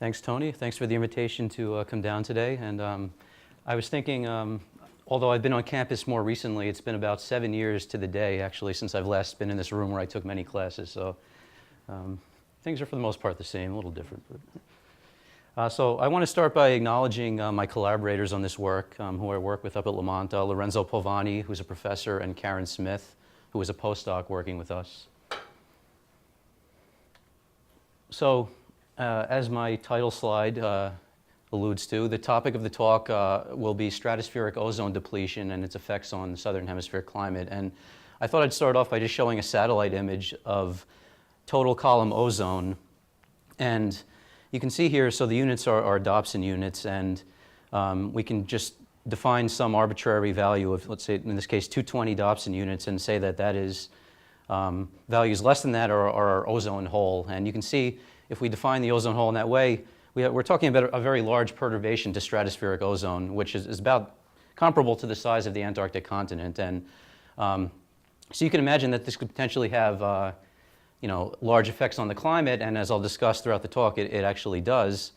Thanks, Tony. Thanks for the invitation to come down today. And I was thinking, although I've been on campus more recently, it's been about 7 years to the day, actually, since I've last been in this room where I took many classes. So things are, for the most part, the same, a little different. So I want to start by acknowledging my collaborators on this work, who I work with up at Lamont, Lorenzo Povani, who's a professor, and Karen Smith, who is a postdoc working with us. So, as my title slide alludes to, the topic of the talk will be stratospheric ozone depletion and its effects on the southern hemisphere climate. And I thought I'd start off by just showing a satellite image of total column ozone. And you can see here, so the units are Dobson units, and we can just define some arbitrary value of, let's say, in this case, 220 Dobson units, and say that that is values less than that are our ozone hole. And you can see, if we define the ozone hole in that way, we're talking about a very large perturbation to stratospheric ozone, which is about comparable to the size of the Antarctic continent. And so you can imagine that this could potentially have large effects on the climate, and as I'll discuss throughout the talk, it actually does.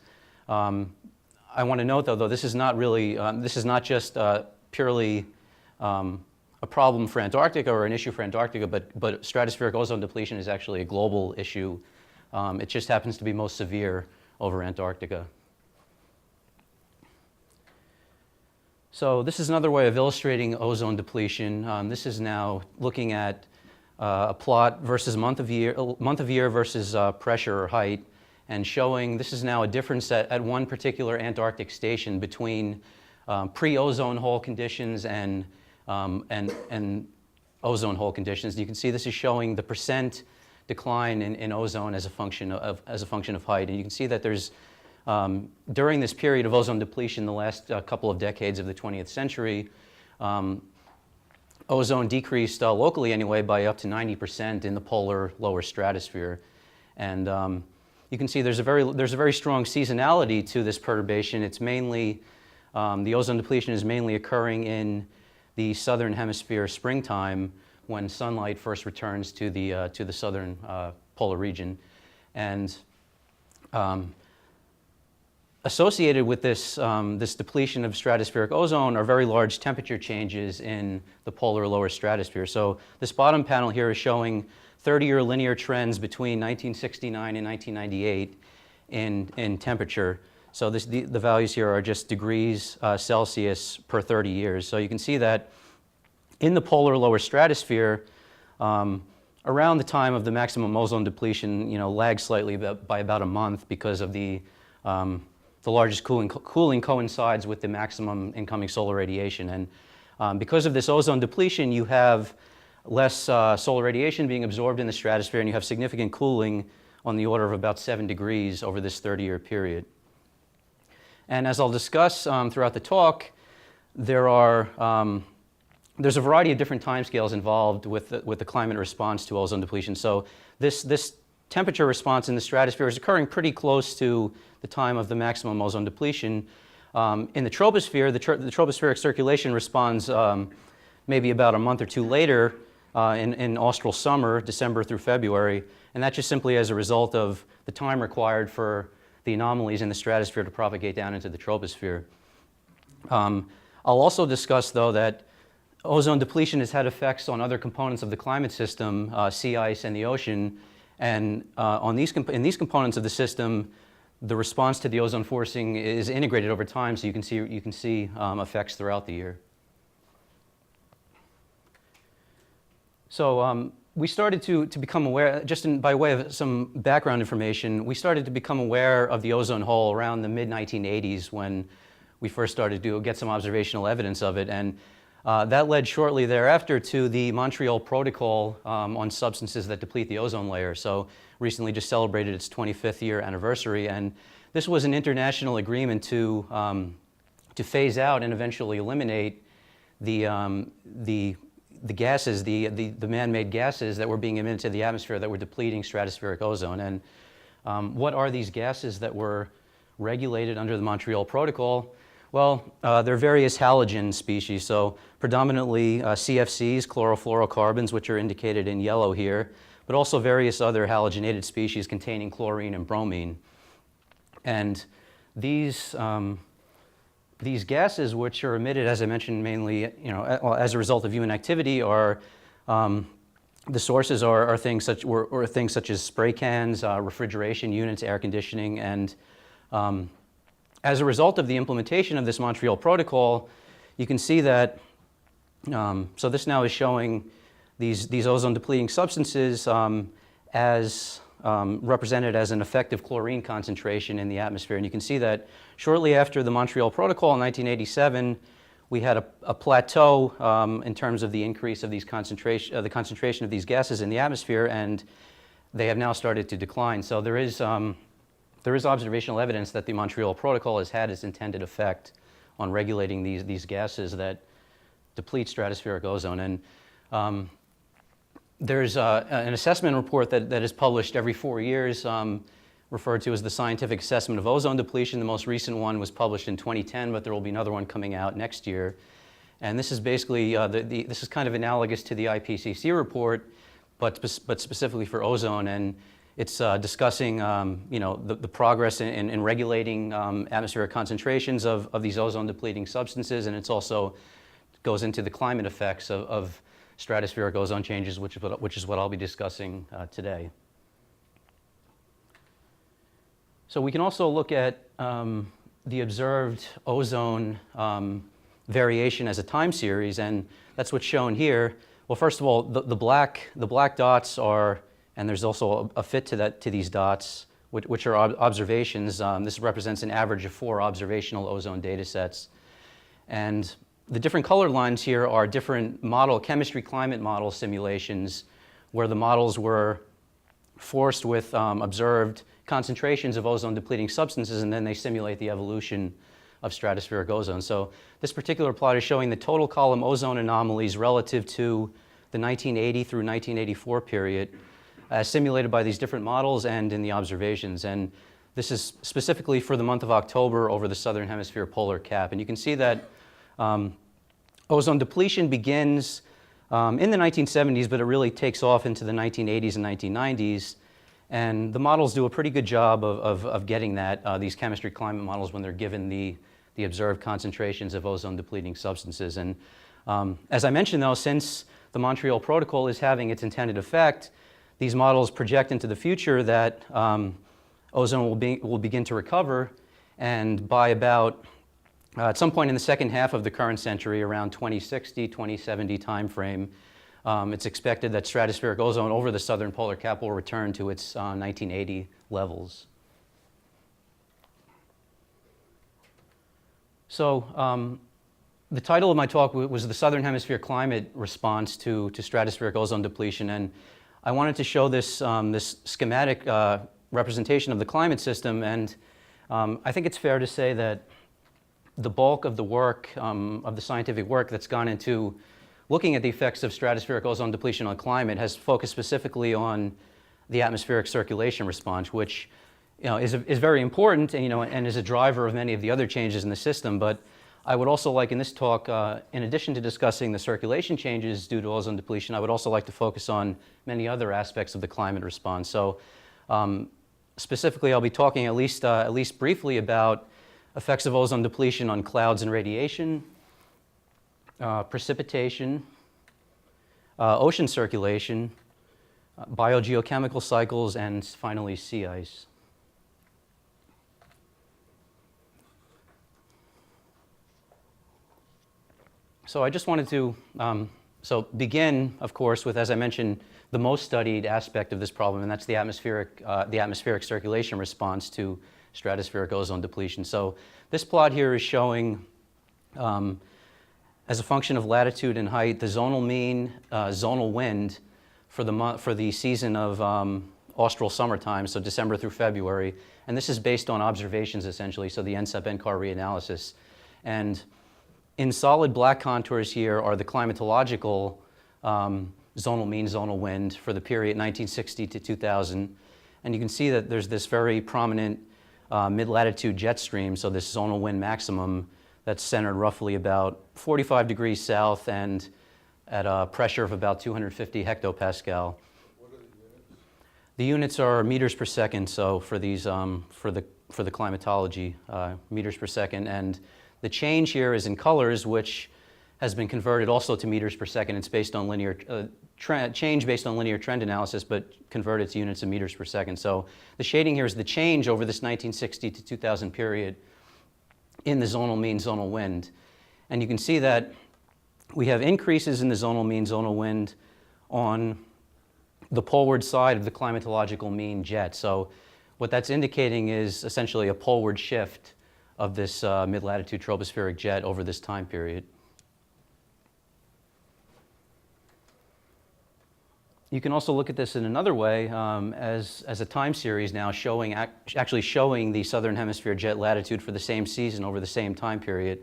I want to note, though, this is not really, this is not just purely a problem for Antarctica or an issue for Antarctica, but stratospheric ozone depletion is actually a global issue. It just happens to be most severe over Antarctica. So this is another way of illustrating ozone depletion. This is now looking at a plot versus month of year versus pressure or height, and showing this is now a difference at one particular Antarctic station between pre-ozone hole conditions and ozone hole conditions. You can see this is showing the percent decline in ozone as a function of height, and you can see that there's during this period of ozone depletion, the last couple of decades of the 20th century, ozone decreased locally anyway by up to 90% in the polar lower stratosphere, and you can see there's a very strong seasonality to this perturbation. It's mainly the ozone depletion is mainly occurring in the southern hemisphere springtime, when sunlight first returns to the southern polar region. And associated with this, this depletion of stratospheric ozone are very large temperature changes in the polar lower stratosphere. So this bottom panel here is showing 30-year linear trends between 1969 and 1998 in temperature. So the values here are just degrees Celsius per 30 years. So you can see that in the polar lower stratosphere, around the time of the maximum ozone depletion, lags slightly by about a month because of the largest cooling coincides with the maximum incoming solar radiation. And because of this ozone depletion, you have less solar radiation being absorbed in the stratosphere, and you have significant cooling on the order of about 7 degrees over this 30-year period. And as I'll discuss throughout the talk, there's a variety of different timescales involved with the climate response to ozone depletion. So this temperature response in the stratosphere is occurring pretty close to the time of the maximum ozone depletion. In the troposphere, the tropospheric circulation responds maybe about a month or two later in austral summer, December through February, and that's just simply as a result of the time required for the anomalies in the stratosphere to propagate down into the troposphere. I'll also discuss, though, that ozone depletion has had effects on other components of the climate system, sea ice and the ocean, and in these components of the system, the response to the ozone forcing is integrated over time, so you can see effects throughout the year. So we started to become aware, just by way of some background information, we started to become aware of the ozone hole around the mid-1980s when we first started to get some observational evidence of it. And that led shortly thereafter to the Montreal Protocol on substances that deplete the ozone layer. So recently just celebrated its 25th year anniversary, and this was an international agreement to phase out and eventually eliminate the gases, the man-made gases that were being emitted to the atmosphere that were depleting stratospheric ozone. And what are these gases that were regulated under the Montreal Protocol? Well, there are various halogen species, so predominantly CFCs, chlorofluorocarbons, which are indicated in yellow here, but also various other halogenated species containing chlorine and bromine. And these gases, which are emitted, as I mentioned, mainly as a result of human activity, are the sources are things such as spray cans, refrigeration units, air conditioning, and as a result of the implementation of this Montreal Protocol, you can see that. So this now is showing these ozone-depleting substances as represented as an effective chlorine concentration in the atmosphere. And you can see that shortly after the Montreal Protocol in 1987, we had a plateau in terms of the increase of the concentration of these gases in the atmosphere, and they have now started to decline. So there is observational evidence that the Montreal Protocol has had its intended effect on regulating these gases that deplete stratospheric ozone. And there's an assessment report that is published every 4 years, referred to as the Scientific Assessment of Ozone Depletion. The most recent one was published in 2010, but there will be another one coming out next year. And this is basically, this is kind of analogous to the IPCC report, but specifically for ozone. And it's discussing the progress in regulating atmospheric concentrations of these ozone-depleting substances, and it's also goes into the climate effects of stratospheric ozone changes, which is what I'll be discussing today. So we can also look at the observed ozone variation as a time series, and that's what's shown here. Well, first of all, the black dots are, and there's also a fit to these dots, which are observations. This represents an average of 4 observational ozone data sets. And the different colored lines here are different chemistry climate model simulations where the models were forced with observed concentrations of ozone-depleting substances, and then they simulate the evolution of stratospheric ozone. So this particular plot is showing the total column ozone anomalies relative to the 1980 through 1984 period, as simulated by these different models and in the observations. And this is specifically for the month of October over the southern hemisphere polar cap. And you can see that ozone depletion begins in the 1970s, but it really takes off into the 1980s and 1990s. And the models do a pretty good job of getting that, these chemistry climate models, when they're given the observed concentrations of ozone-depleting substances. And as I mentioned, though, since the Montreal Protocol is having its intended effect, these models project into the future that ozone will begin to recover, and by about at some point in the second half of the current century, around 2060, 2070 timeframe, it's expected that stratospheric ozone over the southern polar cap will return to its 1980 levels. So the title of my talk was the Southern Hemisphere Climate Response to Stratospheric Ozone Depletion, and I wanted to show this, this schematic representation of the climate system, and I think it's fair to say that the bulk of the work, of the scientific work that's gone into looking at the effects of stratospheric ozone depletion on climate has focused specifically on the atmospheric circulation response, which is very important, and is a driver of many of the other changes in the system. But I would also like in this talk, in addition to discussing the circulation changes due to ozone depletion, I would also like to focus on many other aspects of the climate response. So specifically, I'll be talking at least briefly about effects of ozone depletion on clouds and radiation, precipitation, ocean circulation, biogeochemical cycles, and finally sea ice. So I just wanted to begin, of course, with, as I mentioned, the most studied aspect of this problem, and that's the atmospheric circulation response to stratospheric ozone depletion. So this plot here is showing, as a function of latitude and height, the zonal mean zonal wind for the season of austral summertime, so December through February. And this is based on observations, essentially, so the NCEP-NCAR reanalysis. And in solid black contours here are the climatological zonal mean zonal wind for the period 1960 to 2000. And you can see that there's this very prominent mid-latitude jet stream, so this zonal wind maximum that's centered roughly about 45 degrees south and at a pressure of about 250 hectopascal. What are the units? The units are meters per second, so for these, for the climatology, meters per second. And the change here is in colors, which has been converted also to meters per second. It's based on linear, change based on linear trend analysis, but converted to units of meters per second. So the shading here is the change over this 1960 to 2000 period in the zonal mean, zonal wind. And you can see that we have increases in the zonal mean, zonal wind on the poleward side of the climatological mean jet. So what that's indicating is essentially a poleward shift of this mid-latitude tropospheric jet over this time period. You can also look at this in another way as a time series now showing, actually showing the southern hemisphere jet latitude for the same season over the same time period.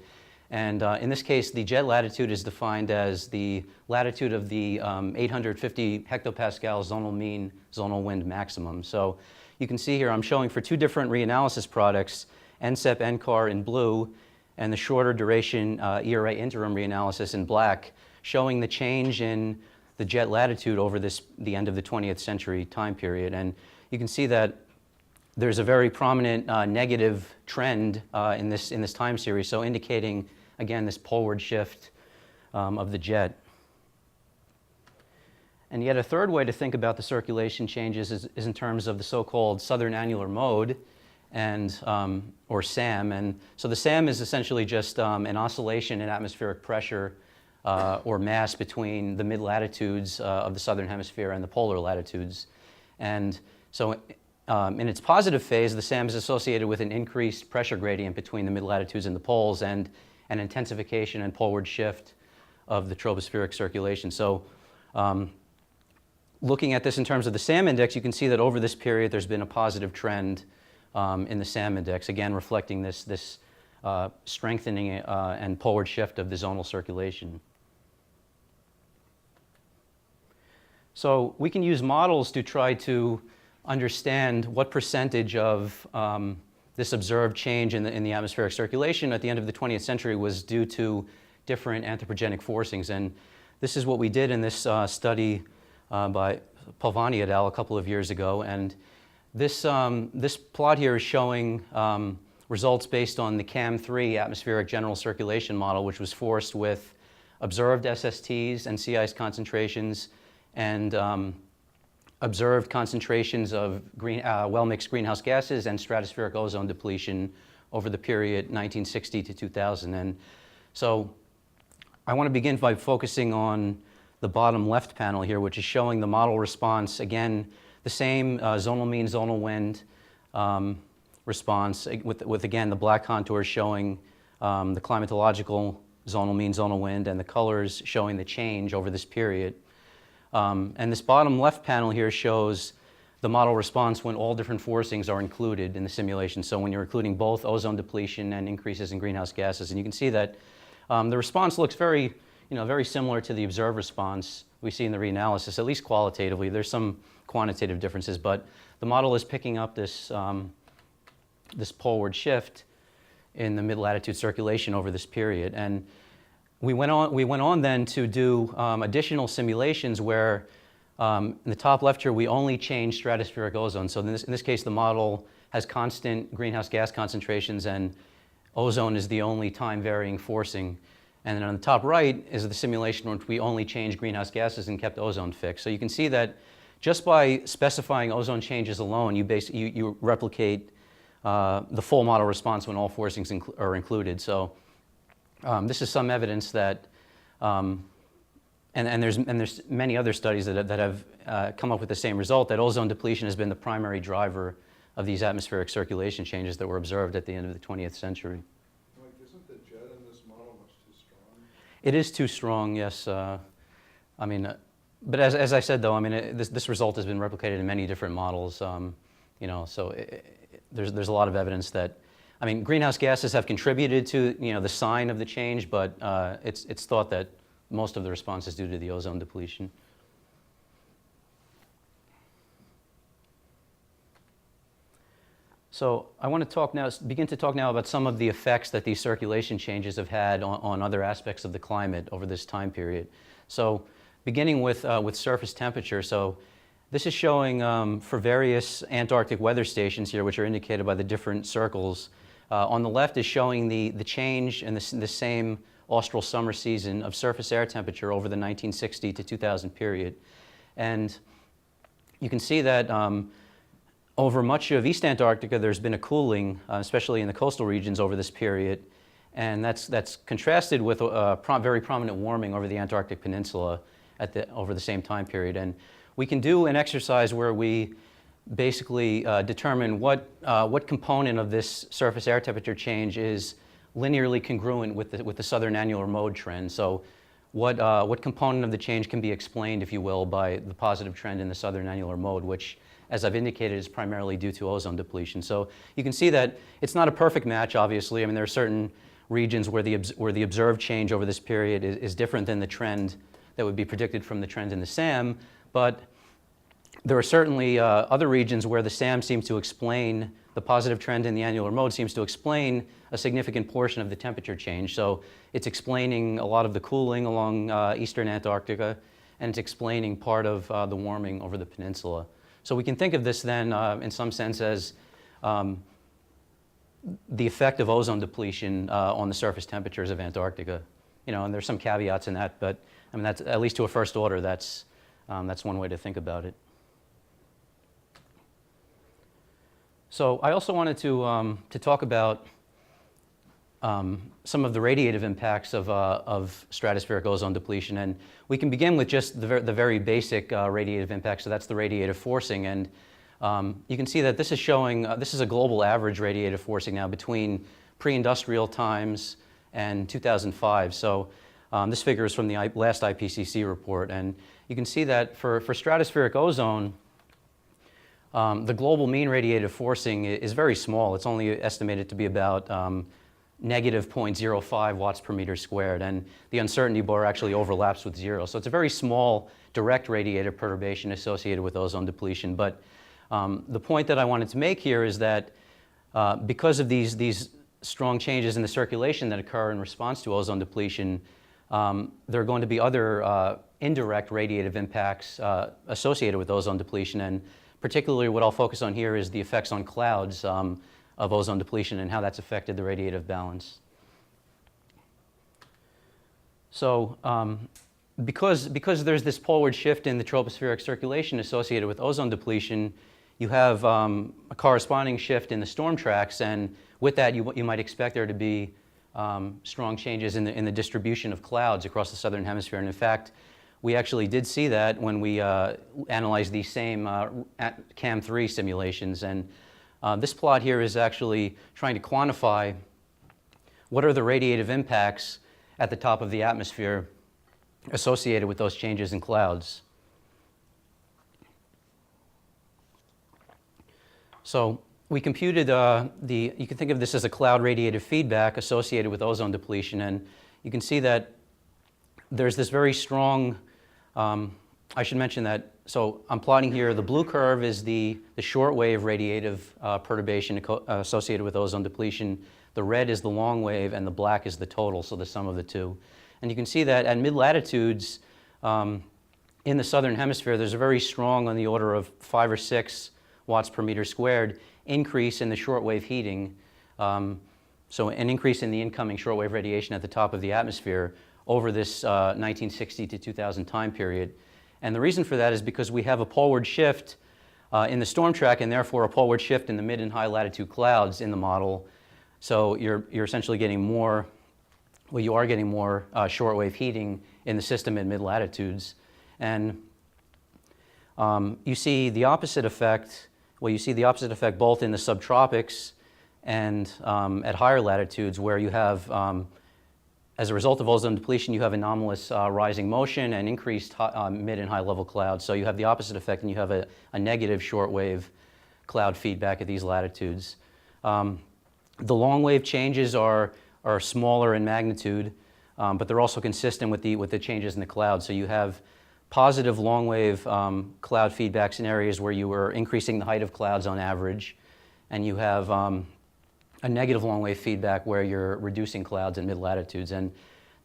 And in this case, the jet latitude is defined as the latitude of the 850 hectopascal zonal mean, zonal wind maximum. So you can see here I'm showing for two different reanalysis products, NCEP, NCAR in blue, and the shorter duration ERA interim reanalysis in black, showing the change in the jet latitude over the end of the 20th century time period. And you can see that there's a very prominent negative trend in this time series, so indicating, again, this poleward shift of the jet. And yet a third way to think about the circulation changes is in terms of the so-called southern annular mode, and, or SAM. And so the SAM is essentially just an oscillation in atmospheric pressure or mass between the mid-latitudes of the southern hemisphere and the polar latitudes. And so in its positive phase, the SAM is associated with an increased pressure gradient between the mid-latitudes and the poles, and an intensification and poleward shift of the tropospheric circulation. So looking at this in terms of the SAM index, you can see that over this period there's been a positive trend in the SAM index, again reflecting this strengthening and poleward shift of the zonal circulation. So we can use models to try to understand what percentage of this observed change in the atmospheric circulation at the end of the 20th century was due to different anthropogenic forcings. And this is what we did in this study by Palvani et al. A couple of years ago. And this plot here is showing results based on the CAM3 atmospheric general circulation model, which was forced with observed SSTs and sea ice concentrations and observed concentrations of well-mixed greenhouse gases and stratospheric ozone depletion over the period 1960 to 2000. And so I want to begin by focusing on the bottom left panel here, which is showing the model response, again, the same zonal mean, zonal wind response, with again, the black contours showing the climatological zonal mean, zonal wind, and the colors showing the change over this period. And this bottom left panel here shows the model response when all different forcings are included in the simulation. So when you're including both ozone depletion and increases in greenhouse gases. And you can see that the response looks very, very similar to the observed response we see in the reanalysis, at least qualitatively. There's some quantitative differences, but the model is picking up this, this poleward shift in the mid-latitude circulation over this period. And we went on then to do additional simulations where in the top left here we only changed stratospheric ozone. So in this case the model has constant greenhouse gas concentrations and ozone is the only time varying forcing. And then on the top right is the simulation in which we only changed greenhouse gases and kept ozone fixed. So you can see that just by specifying ozone changes alone, you replicate the full model response when all forcings are included. So this is some evidence that, and there's many other studies that have come up with the same result, that ozone depletion has been the primary driver of these atmospheric circulation changes that were observed at the end of the 20th century. Mike, isn't the jet in this model much too strong? It is too strong, yes. But as I said, though, this result has been replicated in many different models. So there's a lot of evidence that, greenhouse gases have contributed to the sign of the change, but it's thought that most of the response is due to the ozone depletion. So I want to begin to talk now about some of the effects that these circulation changes have had on other aspects of the climate over this time period. So beginning with surface temperature. So This is showing for various Antarctic weather stations here, which are indicated by the different circles. On the left is showing the change in the same austral summer season of surface air temperature over the 1960 to 2000 period. And you can see that over much of East Antarctica, there's been a cooling, especially in the coastal regions over this period. And that's contrasted with very prominent warming over the Antarctic Peninsula over the same time period. And we can do an exercise where we basically determine what component of this surface air temperature change is linearly congruent with the southern annular mode trend. So what component of the change can be explained, if you will, by the positive trend in the southern annular mode, which, as I've indicated, is primarily due to ozone depletion. So you can see that it's not a perfect match, obviously. I mean, there are certain regions where the observed change over this period is different than the trend that would be predicted from the trend in the SAM, but there are certainly other regions where the SAM seems to explain, the positive trend in the annular mode seems to explain a significant portion of the temperature change. So it's explaining a lot of the cooling along eastern Antarctica, and it's explaining part of the warming over the peninsula. So we can think of this then, in some sense, as the effect of ozone depletion on the surface temperatures of Antarctica. You know, and there's some caveats in that, but I mean, that's, at least to a first order, that's one way to think about it. So I also wanted to talk about some of the radiative impacts of stratospheric ozone depletion, and we can begin with just the very basic radiative impact. So that's the radiative forcing, and you can see that this is showing this is a global average radiative forcing now between pre-industrial times and 2005. So this figure is from the last IPCC report, and you can see that for stratospheric ozone, the global mean radiative forcing is very small. It's only estimated to be about negative 0.05 watts per meter squared, and the uncertainty bar actually overlaps with 0. So it's a very small direct radiative perturbation associated with ozone depletion. But the point that I wanted to make here is that because of these strong changes in the circulation that occur in response to ozone depletion, there are going to be other indirect radiative impacts associated with ozone depletion, and particularly what I'll focus on here is the effects on clouds of ozone depletion and how that's affected the radiative balance. So because there's this poleward shift in the tropospheric circulation associated with ozone depletion, you have a corresponding shift in the storm tracks, and with that you might expect there to be strong changes in the distribution of clouds across the southern hemisphere. And in fact, we actually did see that when we analyzed these same CAM3 simulations. And this plot here is actually trying to quantify what are the radiative impacts at the top of the atmosphere associated with those changes in clouds. So we computed you can think of this as a cloud radiative feedback associated with ozone depletion, and you can see that there's this very strong, I should mention that, so I'm plotting here, the blue curve is the short wave radiative perturbation associated with ozone depletion, the red is the long wave, and the black is the total, so the sum of the two. And you can see that at mid-latitudes in the southern hemisphere, there's a very strong, on the order of 5 or 6 watts per meter squared, increase in the shortwave heating. So an increase in the incoming shortwave radiation at the top of the atmosphere over this 1960 to 2000 time period. And the reason for that is because we have a poleward shift in the storm track, and therefore a poleward shift in the mid and high latitude clouds in the model. So you're essentially getting more, well, you are getting more shortwave heating in the system at mid latitudes. And you see the opposite effect. Well, you see the opposite effect both in the subtropics and at higher latitudes, where you have, as a result of ozone depletion, you have anomalous rising motion and increased mid and high level clouds. So you have the opposite effect, and you have a negative shortwave cloud feedback at these latitudes. The long wave changes are smaller in magnitude, but they're also consistent with the changes in the cloud. So you have positive long wave cloud feedbacks in areas where you were increasing the height of clouds on average, and you have a negative long wave feedback where you're reducing clouds in mid latitudes. And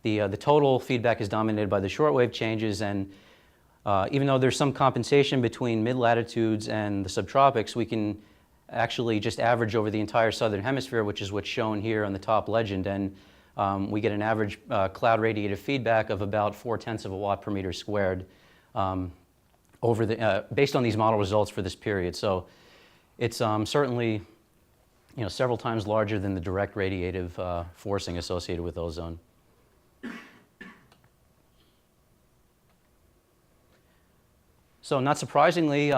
the total feedback is dominated by the shortwave changes, and Even though there's some compensation between mid-latitudes and the subtropics, we can actually just average over the entire southern hemisphere, which is what's shown here on the top legend, and we get an average cloud radiative feedback of about 0.4 of a watt per meter squared based on these model results for this period. So it's certainly several times larger than the direct radiative forcing associated with ozone. So not surprisingly,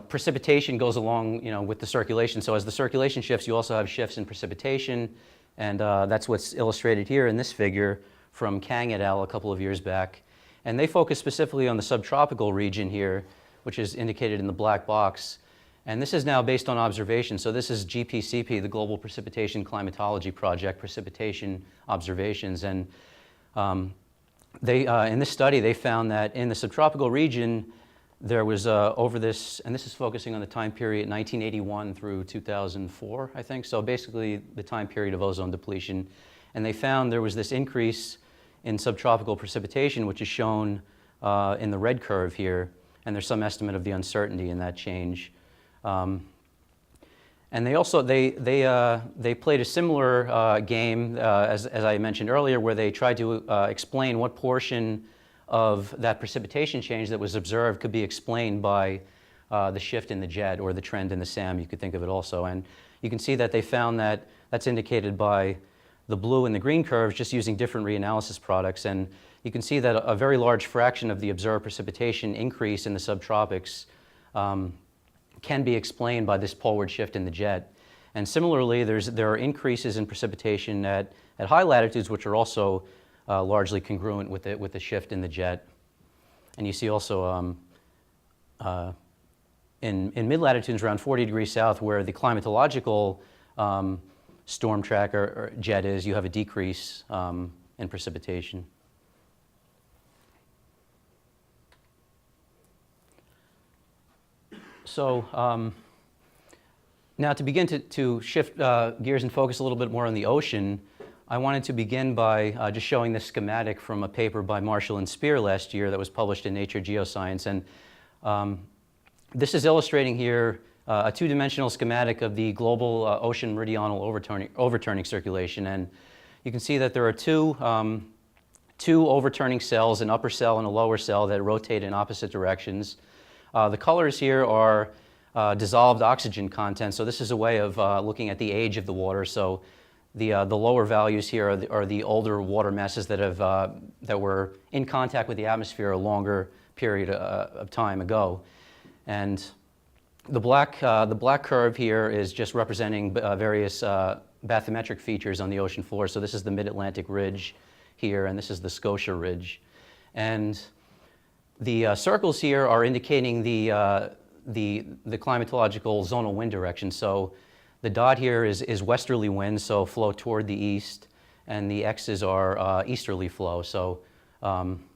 precipitation goes along, with the circulation. So as the circulation shifts, you also have shifts in precipitation, and that's what's illustrated here in this figure from Kang et al. A couple of years back. And they focus specifically on the subtropical region here, which is indicated in the black box. And this is now based on observation. So this is GPCP, the Global Precipitation Climatology Project, precipitation observations. And in this study, they found that in the subtropical region, there was over this, and this is focusing on the time period 1981 through 2004, I think. So basically the time period of ozone depletion. And they found there was this increase in subtropical precipitation, which is shown in the red curve here. And there's some estimate of the uncertainty in that change. And they also, they played a similar game, as I mentioned earlier, where they tried to explain what portion of that precipitation change that was observed could be explained by the shift in the jet or the trend in the SAM, you could think of it also. And you can see that they found that that's indicated by the blue and the green curves just using different reanalysis products. And you can see that a very large fraction of the observed precipitation increase in the subtropics can be explained by this poleward shift in the jet. And similarly, there are increases in precipitation at high latitudes, which are also largely congruent with the shift in the jet. And you see also in mid-latitudes around 40 degrees south, where the climatological storm track or jet is, you have a decrease in precipitation. So now to begin to shift gears and focus a little bit more on the ocean, I wanted to begin by just showing this schematic from a paper by Marshall and Spear last year that was published in Nature Geoscience. And this is illustrating here a two-dimensional schematic of the global ocean meridional overturning circulation. And you can see that there are two overturning cells, an upper cell and a lower cell, that rotate in opposite directions. The colors here are dissolved oxygen content. So this is a way of looking at the age of the water. So the lower values here are the older water masses that were in contact with the atmosphere a longer period of time ago. And the black curve here is just representing various bathymetric features on the ocean floor. So this is the Mid-Atlantic Ridge here, and this is the Scotia Ridge. And the circles here are indicating the climatological zonal wind direction. So the dot here is westerly winds, so flow toward the east, and the X's are easterly flow, so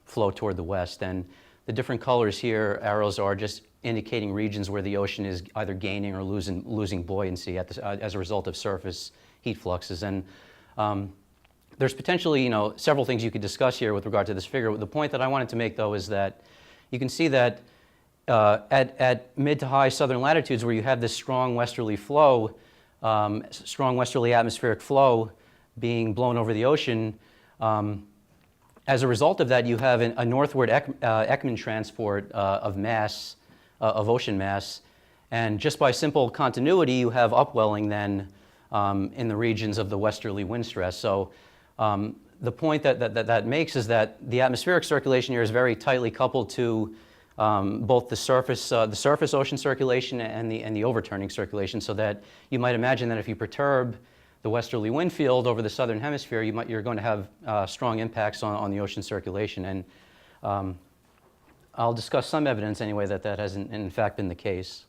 flow toward the west. And the different colors here, arrows, are just indicating regions where the ocean is either gaining or losing buoyancy as a result of surface heat fluxes. And there's potentially, several things you could discuss here with regard to this figure. The point that I wanted to make, though, is that you can see that at mid to high southern latitudes, where you have this strong westerly flow, strong westerly atmospheric flow being blown over the ocean, as a result of that, you have a northward Ekman transport of mass, of ocean mass. And just by simple continuity, you have upwelling then in the regions of the westerly wind stress. So the point that makes is that the atmospheric circulation here is very tightly coupled to both the surface ocean circulation and the overturning circulation, so that you might imagine that if you perturb the westerly wind field over the southern hemisphere, you're going to have strong impacts on the ocean circulation. And I'll discuss some evidence anyway that hasn't in fact been the case.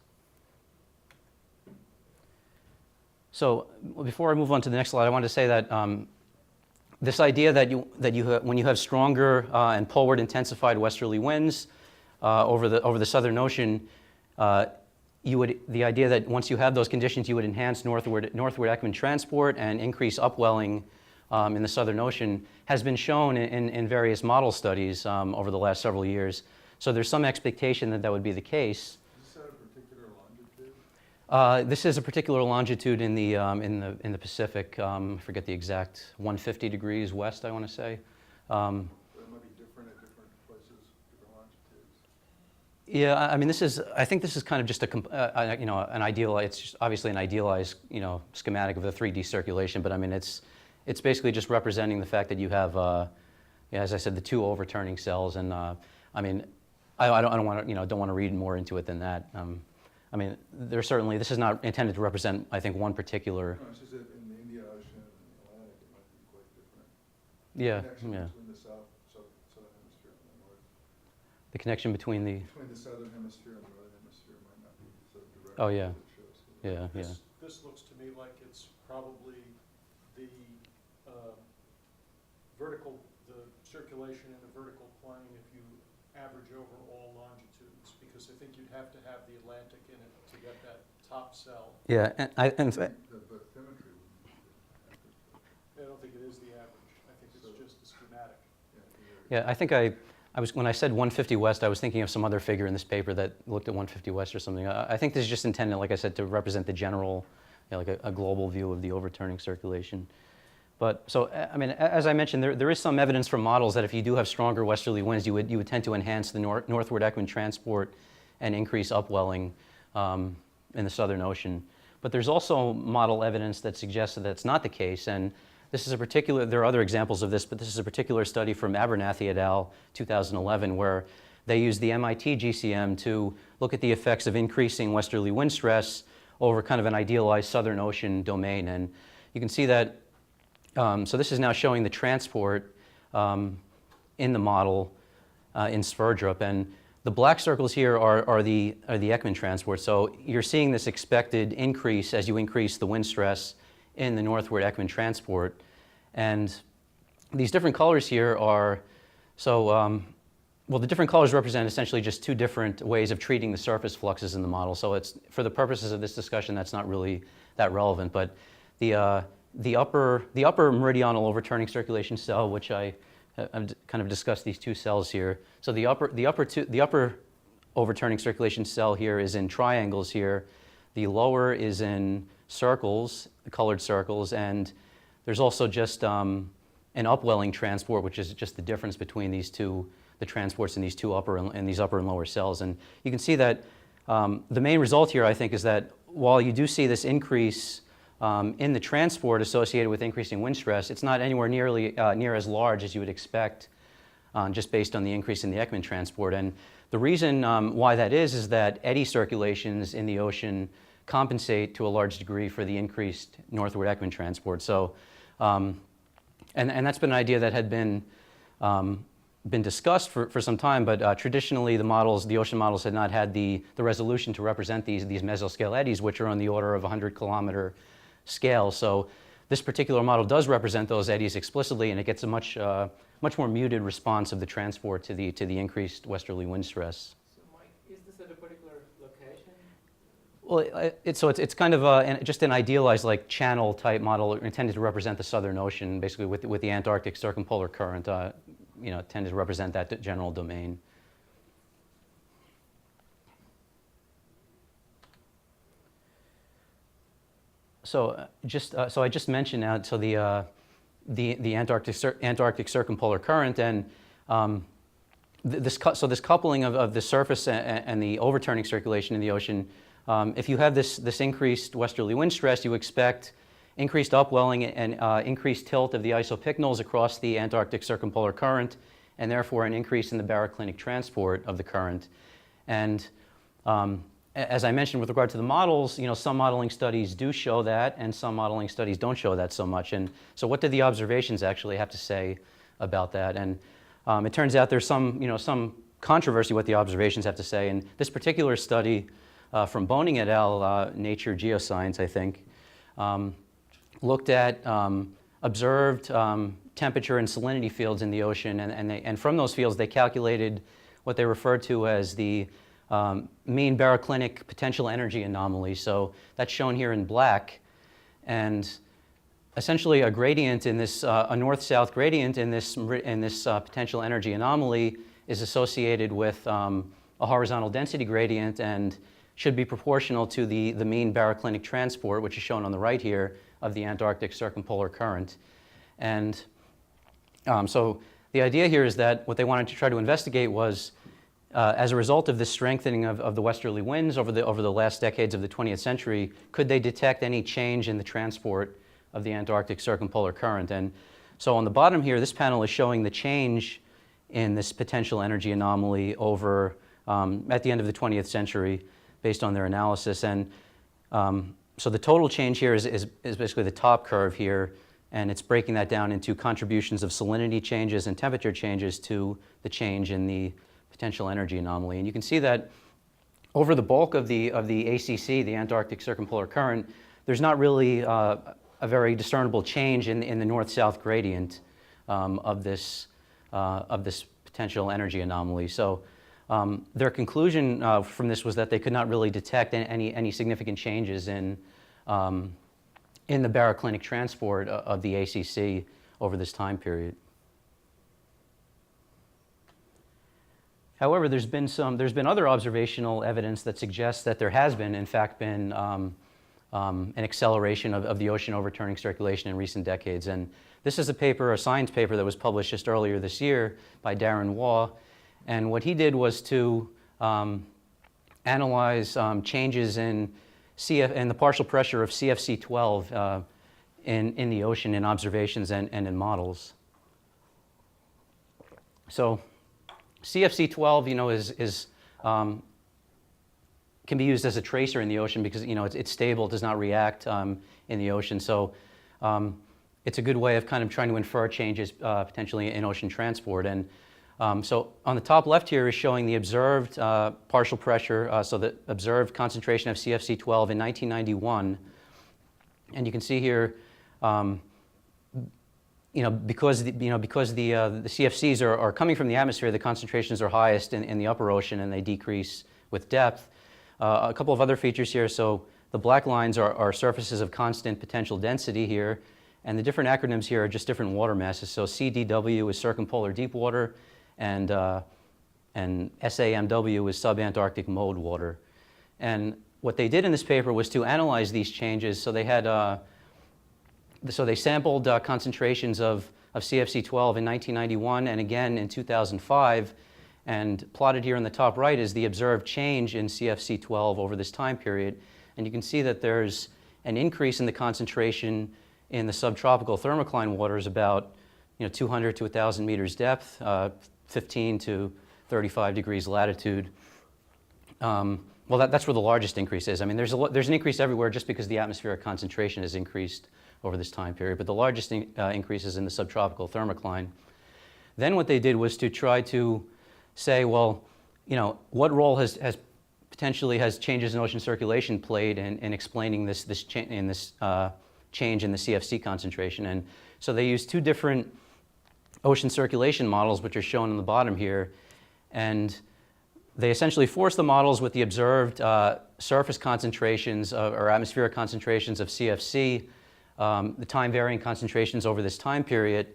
So before I move on to the next slide, I wanted to say that this idea that when you have stronger and poleward intensified westerly winds over the Southern Ocean, the idea that once you have those conditions, you would enhance northward Ekman transport and increase upwelling in the Southern Ocean has been shown in various model studies over the last several years. So there's some expectation that that would be the case. Is this at a particular longitude? This is a particular longitude in the Pacific. I forget the exact 150 degrees west, I want to say. But it might be different at different places, different longitudes. Yeah, I mean, I think this is kind of just you know, an ideal. It's just obviously an idealized, you know, schematic of the 3D circulation. But I mean, it's basically just representing the fact that you have, yeah, as I said, the two overturning cells. And I mean, I don't want to, you know, don't want to read more into it than that. I mean, there's certainly, this is not intended to represent, I think, one particular. No, it's just that in the Indian Ocean and the Atlantic, it might be quite different. Yeah, Connection yeah. between the southern hemisphere and the north. The connection between the. Between the southern hemisphere and the northern hemisphere might not be so direct. Oh, yeah. as it shows here. Yeah, yeah. This looks to me like it's probably the the circulation in a vertical plane if you average over all longitudes, because I think you'd have to have the Atlantic in it to get that top cell. Yeah, and The bathymetry would be I don't think it is the average. I think it's just the schematic. yeah, I think I was, when I said 150 west, I was thinking of some other figure in this paper that looked at 150 west or something. I think this is just intended, like I said, to represent the general, you know, like a global view of the overturning circulation. But so, I mean, as I mentioned, there is some evidence from models that if you do have stronger westerly winds, you would tend to enhance the northward Ekman transport and increase upwelling in the Southern Ocean. But there's also model evidence that suggests that that's not the case. And this is a particular, there are other examples of this, but this is a particular study from Abernathy et al. 2011, where they used the MIT GCM to look at the effects of increasing westerly wind stress over kind of an idealized Southern Ocean domain. And you can see that, so this is now showing the transport in the model in Sverdrup. And the black circles here are the Ekman transport. So you're seeing this expected increase as you increase the wind stress in the northward Ekman transport. And these different colors here are, so, well, the different colors represent essentially just two different ways of treating the surface fluxes in the model. So it's, for the purposes of this discussion, that's not really that relevant. But the upper meridional overturning circulation cell, which I've kind of discussed these two cells here. So the upper overturning circulation cell here is in triangles here. The lower is in circles, colored circles, and there's also just an upwelling transport, which is just the difference between these two, the transports in these two upper and lower cells. And you can see that the main result here, I think, is that while you do see this increase in the transport associated with increasing wind stress, it's not anywhere near as large as you would expect just based on the increase in the Ekman transport. And the reason why that is that eddy circulations in the ocean compensate to a large degree for the increased northward Ekman transport. So, and that's been an idea that had been discussed for some time, but traditionally the ocean models had not had the resolution to represent these mesoscale eddies, which are on the order of 100-kilometer scale. So this particular model does represent those eddies explicitly, and it gets a much more muted response of the transport to the increased westerly wind stress. So Mike, is this at a particular location? Well, it's kind of just an idealized like channel type model intended to represent the Southern Ocean, basically with the Antarctic circumpolar current, you know, tended to represent that general domain. So so I just mentioned now, so the Antarctic circumpolar current, and this coupling of the surface and the overturning circulation in the ocean. If you have this increased westerly wind stress, you expect increased upwelling and increased tilt of the isopycnals across the Antarctic circumpolar current, and therefore an increase in the baroclinic transport of the current. And as I mentioned with regard to the models, you know, some modeling studies do show that, and some modeling studies don't show that so much. And so what do the observations actually have to say about that? And it turns out there's some controversy what the observations have to say. And this particular study from Boning et al., Nature Geoscience, I think, looked at observed temperature and salinity fields in the ocean, and from those fields they calculated what they referred to as the mean baroclinic potential energy anomaly. So that's shown here in black, and essentially a gradient in this, a north-south gradient in this potential energy anomaly is associated with a horizontal density gradient and should be proportional to the mean baroclinic transport, which is shown on the right here, of the Antarctic circumpolar current. And so the idea here is that what they wanted to try to investigate was, as a result of this strengthening of the westerly winds over the last decades of the 20th century, could they detect any change in the transport of the Antarctic circumpolar current? And so on the bottom here, this panel is showing the change in this potential energy anomaly over at the end of the 20th century based on their analysis. And so the total change here is basically the top curve here, and it's breaking that down into contributions of salinity changes and temperature changes to the change in the potential energy anomaly. And you can see that over the bulk of the ACC, the Antarctic circumpolar current, there's not really a very discernible change in the north-south gradient of this potential energy anomaly. So their conclusion from this was that they could not really detect any significant changes in the baroclinic transport of the ACC over this time period. However, there's been other observational evidence that suggests that there has been, in fact, been an acceleration of the ocean overturning circulation in recent decades. And this is a science paper that was published just earlier this year by Darren Waugh. And what he did was to analyze changes in the partial pressure of CFC12 in the ocean in observations and in models. So CFC12, can be used as a tracer in the ocean because it's stable, does not react in the ocean. So it's a good way of kind of trying to infer changes potentially in ocean transport. And so on the top left here is showing the observed partial pressure, so the observed concentration of CFC12 in 1991. And you can see here, because the CFCs are coming from the atmosphere, the concentrations are highest in the upper ocean and they decrease with depth. A couple of other features here. So the black lines are surfaces of constant potential density here, and the different acronyms here are just different water masses. So CDW is circumpolar deep water, and SAMW is subantarctic mode water. And what they did in this paper was to analyze these changes. So they had they sampled concentrations of CFC12 in 1991 and again in 2005, and plotted here in the top right is the observed change in CFC12 over this time period. And you can see that there's an increase in the concentration in the subtropical thermocline waters about 200 to 1,000 meters depth, 15 to 35 degrees latitude. Well, that's where the largest increase is. I mean, there's an increase everywhere just because the atmospheric concentration has increased over this time period, but the largest increase is in the subtropical thermocline. Then what they did was to try to say, well, what role has changes in ocean circulation played in explaining this change in the CFC concentration? And so they used two different ocean circulation models, which are shown on the bottom here, and they essentially forced the models with the observed surface concentrations or atmospheric concentrations of CFC, the time-varying concentrations over this time period,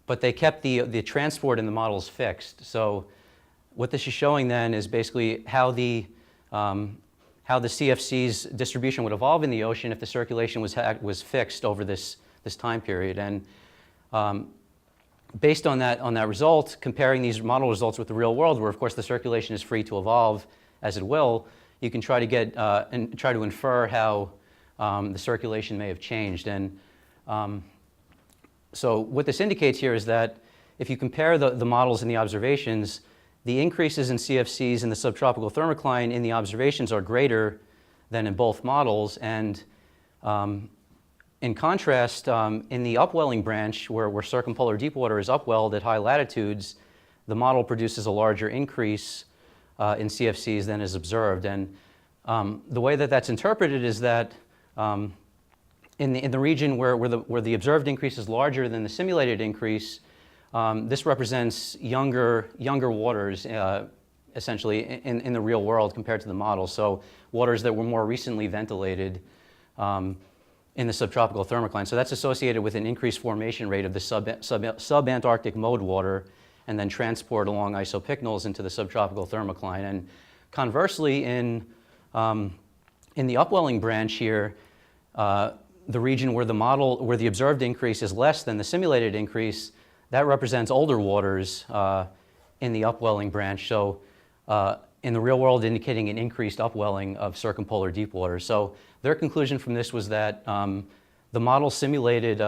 but they kept the transport in the models fixed. So what this is showing then is basically how the CFC's distribution would evolve in the ocean if the circulation was fixed over this time period. And based on that result, comparing these model results with the real world, where of course the circulation is free to evolve as it will, you can try to get and try to infer how the circulation may have changed. And so what this indicates here is that if you compare the models and the observations, the increases in CFCs in the subtropical thermocline in the observations are greater than in both models. And in contrast, in the upwelling branch, where circumpolar deep water is upwelled at high latitudes, the model produces a larger increase in CFCs than is observed. And the way that that's interpreted is that in the region where the observed increase is larger than the simulated increase, this represents younger waters, essentially, in the real world compared to the model. So waters that were more recently ventilated in the subtropical thermocline. So that's associated with an increased formation rate of the subantarctic mode water and then transport along isopycnals into the subtropical thermocline. And conversely, in the upwelling branch here, the region where the observed increase is less than the simulated increase, that represents older waters in the upwelling branch. So in the real world, indicating an increased upwelling of circumpolar deep water. So their conclusion from this was that the model simulated,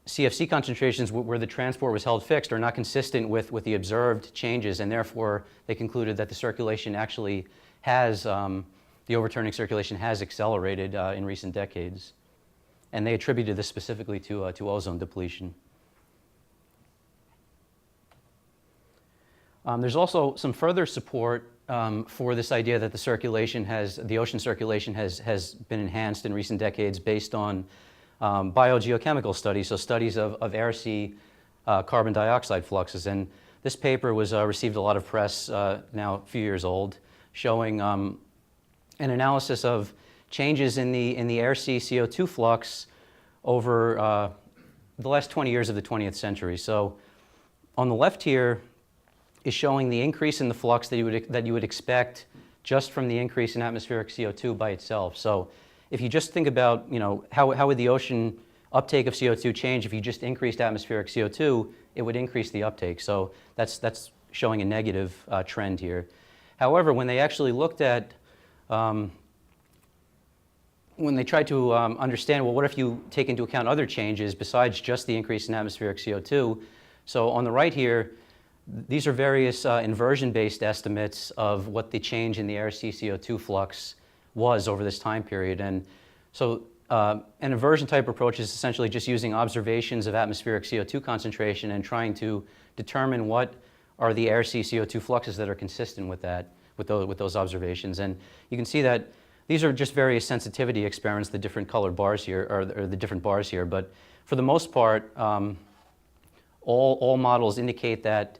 CFC concentrations where the transport was held fixed are not consistent with the observed changes, and therefore they concluded that the circulation actually has, the overturning circulation has accelerated in recent decades. And they attributed this specifically to ozone depletion. There's also some further support for this idea that the ocean circulation has been enhanced in recent decades based on biogeochemical studies, so studies of air-sea carbon dioxide fluxes. And this paper received a lot of press, now a few years old, showing an analysis of changes in the air-sea CO2 flux over the last 20 years of the 20th century. So on the left here is showing the increase in the flux that you would expect just from the increase in atmospheric CO2 by itself. So if you just think about, how would the ocean uptake of CO2 change if you just increased atmospheric CO2, it would increase the uptake. So that's showing a negative trend here. However, when they actually looked at, when they tried to understand, well, what if you take into account other changes besides just the increase in atmospheric CO2? So on the right here, these are various inversion-based estimates of what the change in the air-sea CO2 flux was over this time period. And so an inversion type approach is essentially just using observations of atmospheric CO2 concentration and trying to determine what are the air-sea CO2 fluxes that are consistent with that, with those observations. And you can see that these are just various sensitivity experiments, the different colored bars here, or the different bars here. But for the most part, all models indicate that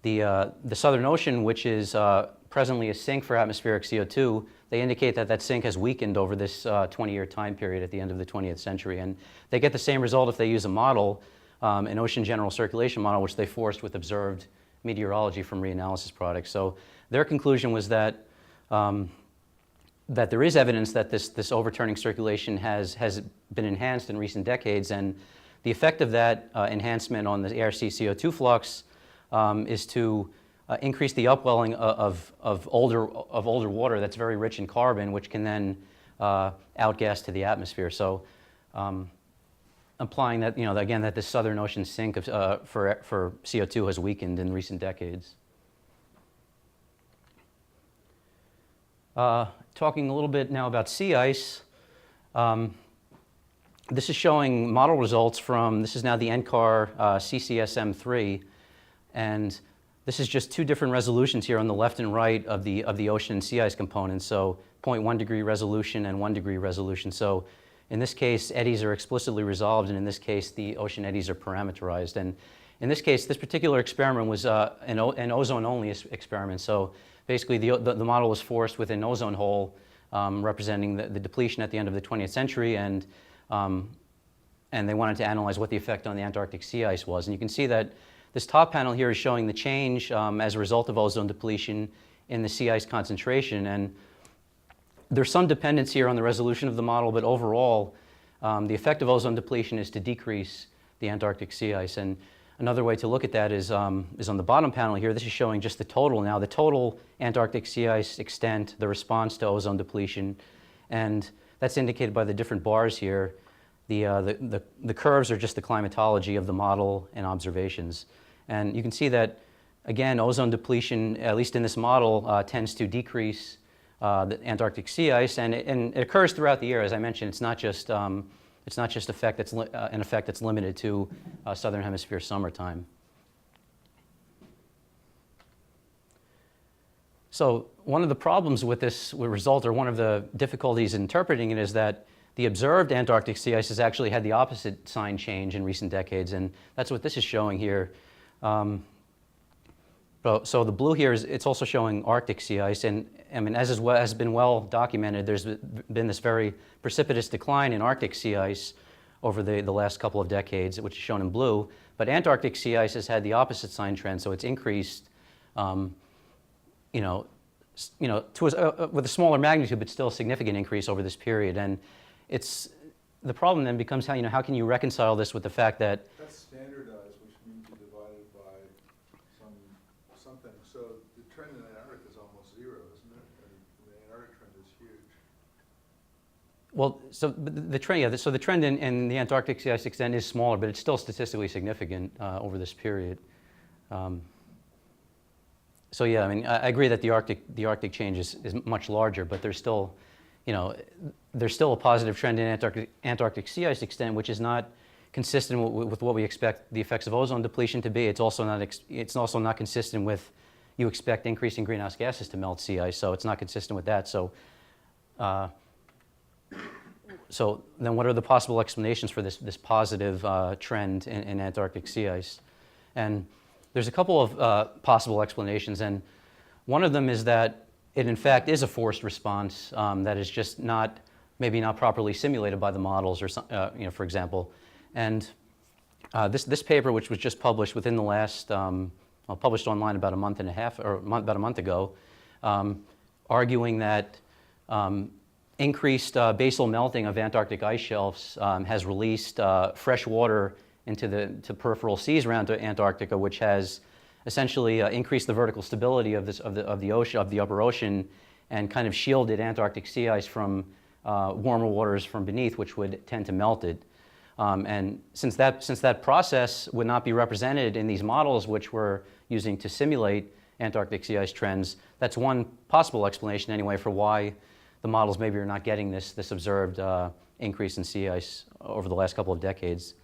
the Southern Ocean, which is presently a sink for atmospheric CO2, they indicate that that sink has weakened over this 20-year time period at the end of the 20th century. And they get the same result if they use a model, an ocean general circulation model, which they forced with observed meteorology from reanalysis products. So their conclusion was that that there is evidence that this overturning circulation has been enhanced in recent decades, and the effect of that enhancement on the air-sea CO2 flux is to increase the upwelling of older water that's very rich in carbon, which can then outgas to the atmosphere. So implying that, again, that the Southern Ocean sink for CO2 has weakened in recent decades. Talking a little bit now about sea ice. This is showing model results this is now the NCAR CCSM3. And this is just two different resolutions here on the left and right of the ocean and sea ice components. So 0.1 degree resolution and 1 degree resolution. So in this case, eddies are explicitly resolved, and in this case, the ocean eddies are parameterized. And in this case, this particular experiment was an ozone-only experiment. So basically, the model was forced with an ozone hole representing the depletion at the end of the 20th century, and they wanted to analyze what the effect on the Antarctic sea ice was. And you can see that this top panel here is showing the change as a result of ozone depletion in the sea ice concentration. And there's some dependence here on the resolution of the model, but overall, the effect of ozone depletion is to decrease the Antarctic sea ice. And another way to look at that is on the bottom panel here. This is showing just the total now, the total Antarctic sea ice extent, the response to ozone depletion. And that's indicated by the different bars here. The curves are just the climatology of the model and observations. And you can see that, again, ozone depletion, at least in this model, tends to decrease the Antarctic sea ice, and it occurs throughout the year. As I mentioned, it's not just an effect that's limited to southern hemisphere summertime. So one of the problems with this result, or one of the difficulties in interpreting it, is that the observed Antarctic sea ice has actually had the opposite sign change in recent decades, and that's what this is showing here. You can see that, again, that this Southern Ocean sink for CO2 has weakened over this 20-year time period, and the effect of that enhancement on the air-sea CO2 flux is to decrease the upwelling of older water that's very rich in carbon, which can then outgas to the atmosphere. So So the blue here it's also showing Arctic sea ice, and I mean, as has been well documented, there's been this very precipitous decline in Arctic sea ice over the last couple of decades, which is shown in blue. But Antarctic sea ice has had the opposite sign trend, so it's increased, with a smaller magnitude, but still a significant increase over this period. And the problem then becomes how can you reconcile this with the fact that That's standardized, which means you divide it by something. So the trend in Antarctica is almost zero, isn't it? And the Antarctic trend is huge. well, so the trend, yeah, so the trend in the Antarctic sea ice extent is smaller, but it's still statistically significant over this period. So yeah, I mean, I agree that the Arctic change is much larger, but there's still a positive trend in Antarctic sea ice extent, which is not consistent with what we expect the effects of ozone depletion to be. It's also not consistent with you expect increasing greenhouse gases to melt sea ice, so it's not consistent with that. So then what are the possible explanations for this positive trend in Antarctic sea ice? And there's a couple of possible explanations, and one of them is that it in fact is a forced response that is just maybe not properly simulated by the models, or for example. And this paper, which was just published within the last, published online about a month and a half, or about a month ago, arguing that increased basal melting of Antarctic ice shelves has released fresh water into peripheral seas around Antarctica, which has essentially increased the vertical stability of the upper ocean, and kind of shielded Antarctic sea ice from warmer waters from beneath, which would tend to melt it. And since that process would not be represented in these models, which we're using to simulate Antarctic sea ice trends, that's one possible explanation anyway for why the models maybe are not getting this observed increase in sea ice over the last couple of decades.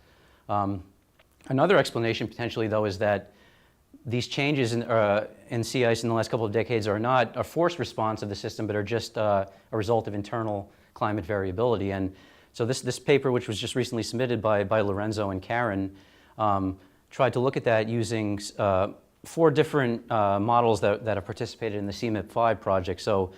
Another explanation potentially, though, is that these changes in sea ice in the last couple of decades are not a forced response of the system, but are just a result of internal climate variability. And so this paper, which was just recently submitted by Lorenzo and Karen, tried to look at that using 4 different models that have participated in the CMIP-5 project. So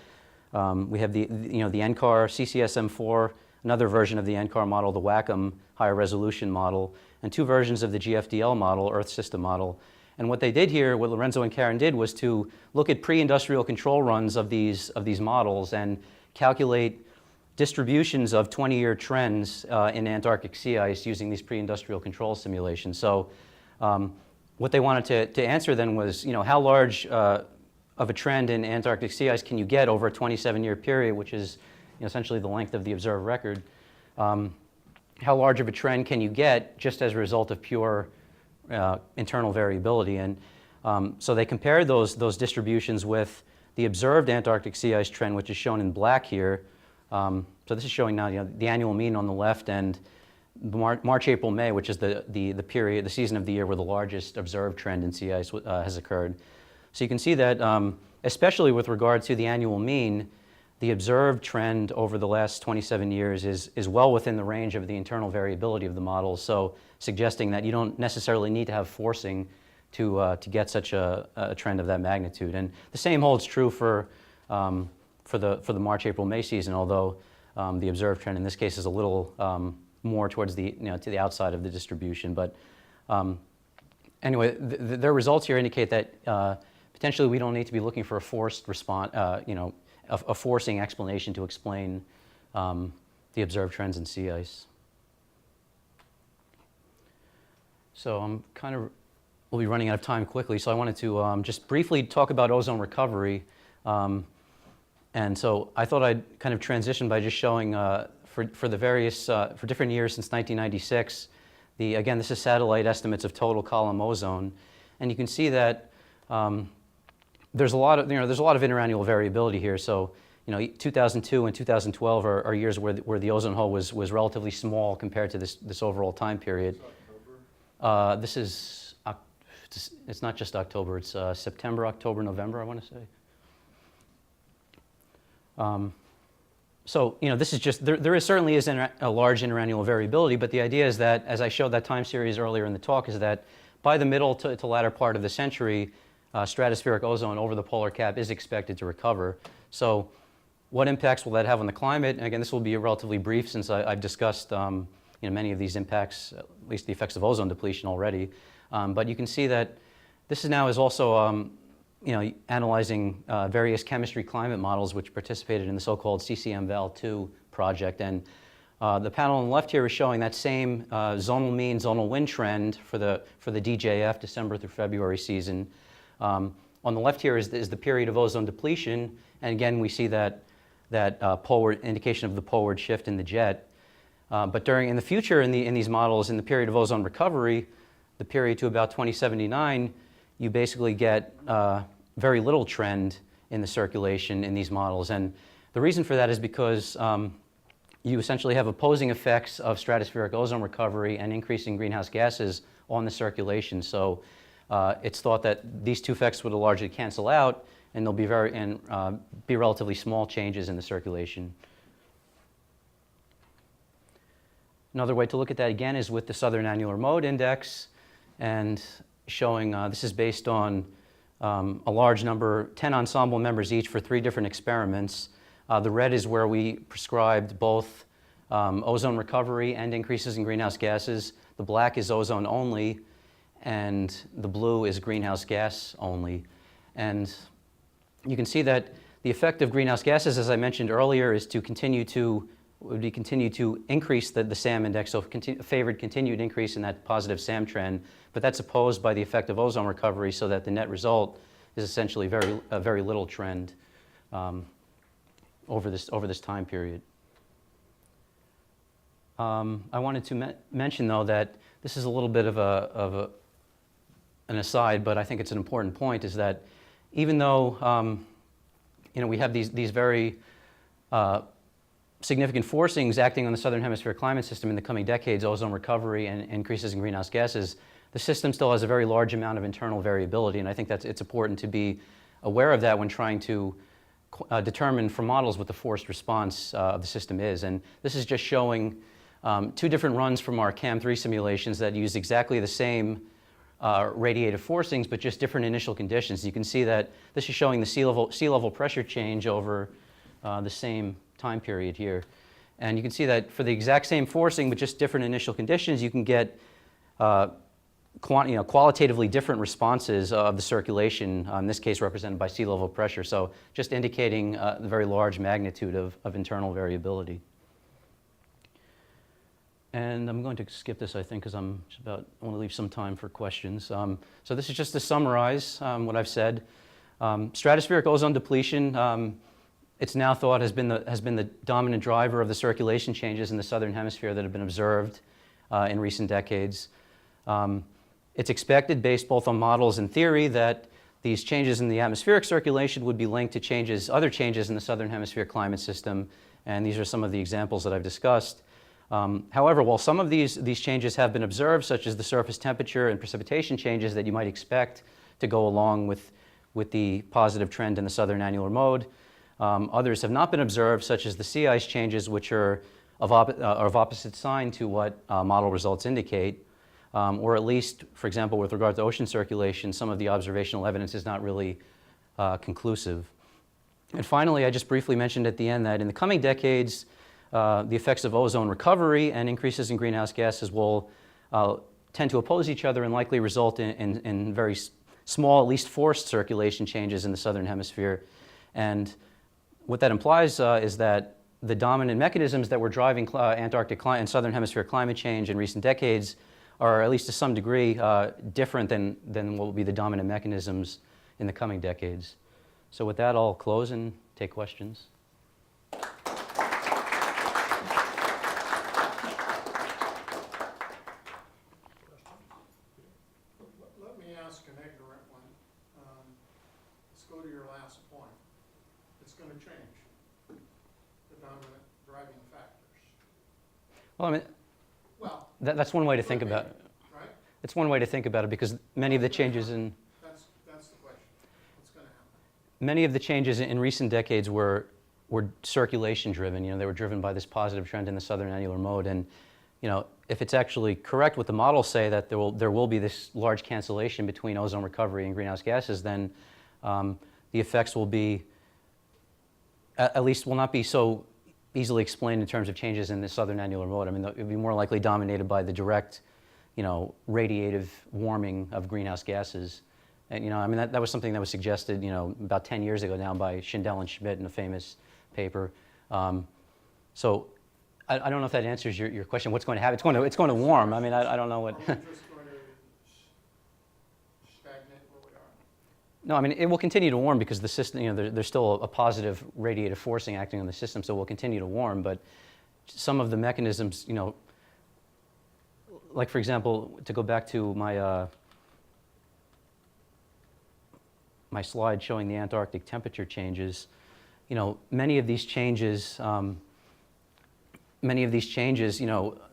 we have the NCAR CCSM4, another version of the NCAR model, the WACM higher resolution model, and 2 versions of the GFDL model, Earth System model. And what they did here, what Lorenzo and Karen did, was to look at pre-industrial control runs of these models and calculate distributions of 20-year trends in Antarctic sea ice using these pre-industrial control simulations. So what they wanted to answer then was, how large of a trend in Antarctic sea ice can you get over a 27-year period, which is essentially the length of the observed record. How large of a trend can you get just as a result of pure internal variability? And so they compared those distributions with the observed Antarctic sea ice trend, which is shown in black here. So this is showing now the annual mean on the left, and March, April, May, which is the period, the season of the year where the largest observed trend in sea ice has occurred. So you can see that, especially with regard to the annual mean, the observed trend over the last 27 years is well within the range of the internal variability of the models, so suggesting that you don't necessarily need to have forcing to get such a trend of that magnitude. And the same holds true for the March, April, May season, although the observed trend in this case is a little more towards to the outside of the distribution. But anyway, their results here indicate that potentially we don't need to be looking for a forced response, a forcing explanation to explain the observed trends in sea ice. So we'll be running out of time quickly, so I wanted to just briefly talk about ozone recovery. And so I thought I'd kind of transition by just showing for different years since 1996, again, this is satellite estimates of total column ozone, and you can see that there's a lot of interannual variability here. So 2002 and 2012 are years where the ozone hole was relatively small compared to this overall time period. This is it's not just October, it's September, October, November, I want to say. So this is just there certainly is a large interannual variability, but the idea is that, as I showed that time series earlier in the talk, is that by the middle to latter part of the century, stratospheric ozone over the polar cap is expected to recover. So what impacts will that have on the climate? And again, this will be relatively brief since I've discussed many of these impacts, at least the effects of ozone depletion already. But you can see that this is also analyzing various chemistry climate models which participated in the so-called CCM-Val2 project. And the panel on the left here is showing that same zonal mean, zonal wind trend for the DJF, December through February season. On the left here is the period of ozone depletion. And again, we see that poleward indication of the poleward shift in the jet. But in the future, in these models, in the period of ozone recovery, the period to about 2079, you basically get very little trend in the circulation in these models. And the reason for that is because you essentially have opposing effects of stratospheric ozone recovery and increasing greenhouse gases on the circulation. So it's thought that these two effects would largely cancel out, and there'll be relatively small changes in the circulation. Another way to look at that again is with the Southern Annular Mode Index, and showing this is based on a large number, 10 ensemble members each for 3 different experiments. The red is where we prescribed both ozone recovery and increases in greenhouse gases. The black is ozone only, and the blue is greenhouse gas only. And you can see that the effect of greenhouse gases, as I mentioned earlier, is to continue to increase the SAM index, so favored continued increase in that positive SAM trend, but that's opposed by the effect of ozone recovery, so that the net result is essentially a very little trend over this time period. I wanted to mention, though, that this is a little bit of an aside, but I think it's an important point, is that even though we have these very significant forcings acting on the Southern Hemisphere climate system in the coming decades, ozone recovery and increases in greenhouse gases, the system still has a very large amount of internal variability, and I think it's important to be aware of that when trying to determine from models what the forced response of the system is. And this is just showing 2 different runs from our CAM3 simulations that use exactly the same radiative forcings, but just different initial conditions. You can see that this is showing the sea level pressure change over the same time period here. And you can see that for the exact same forcing, but just different initial conditions, you can get qualitatively different responses of the circulation, in this case represented by sea level pressure. So just indicating the very large magnitude of internal variability. And I'm going to skip this, I think, because I want to leave some time for questions. So this is just to summarize what I've said. Stratospheric ozone depletion, it's now thought has been the dominant driver of the circulation changes in the Southern Hemisphere that have been observed in recent decades. It's expected, based both on models and theory, that these changes in the atmospheric circulation would be linked to other changes in the Southern Hemisphere climate system, and these are some of the examples that I've discussed. However, while some of these changes have been observed, such as the surface temperature and precipitation changes that you might expect to go along with the positive trend in the Southern Annular Mode, others have not been observed, such as the sea ice changes, which are of opposite sign to what model results indicate, or at least, for example, with regard to ocean circulation, some of the observational evidence is not really conclusive. And finally, I just briefly mentioned at the end that in the coming decades, the effects of ozone recovery and increases in greenhouse gases will tend to oppose each other and likely result in very small, at least forced circulation changes in the Southern Hemisphere. And what that implies is that the dominant mechanisms that were driving Antarctic and Southern Hemisphere climate change in recent decades are, at least to some degree, different than what will be the dominant mechanisms in the coming decades. So with that, I'll close and take questions. Let me ask an ignorant one. Let's go to your last point. It's going to change the dominant driving factors. Well, I mean, Well, that's one way to think about it. right? It's one way to think about it, because many of the changes in That's the question. What's going to happen? many of the changes in recent decades were circulation driven. They were driven by this positive trend in the Southern Annular Mode, and if it's actually correct what the models say, that there will be this large cancellation between ozone recovery and greenhouse gases, then the effects will be, at least will not be so easily explained in terms of changes in the southern annular mode. I mean, it would be more likely dominated by the direct, radiative warming of greenhouse gases. And, I mean, that was something that was suggested, about 10 years ago now by Schindel and Schmidt in a famous paper. So I don't know if that answers your question. What's going to happen? It's going to warm. I mean, I don't know what. Are we just going to stagnate where we are? No, I mean, it will continue to warm because the system, there's still a positive radiative forcing acting on the system, so it will continue to warm. But some of the mechanisms, like for example, to go back to my my slide showing the Antarctic temperature changes, many of these changes,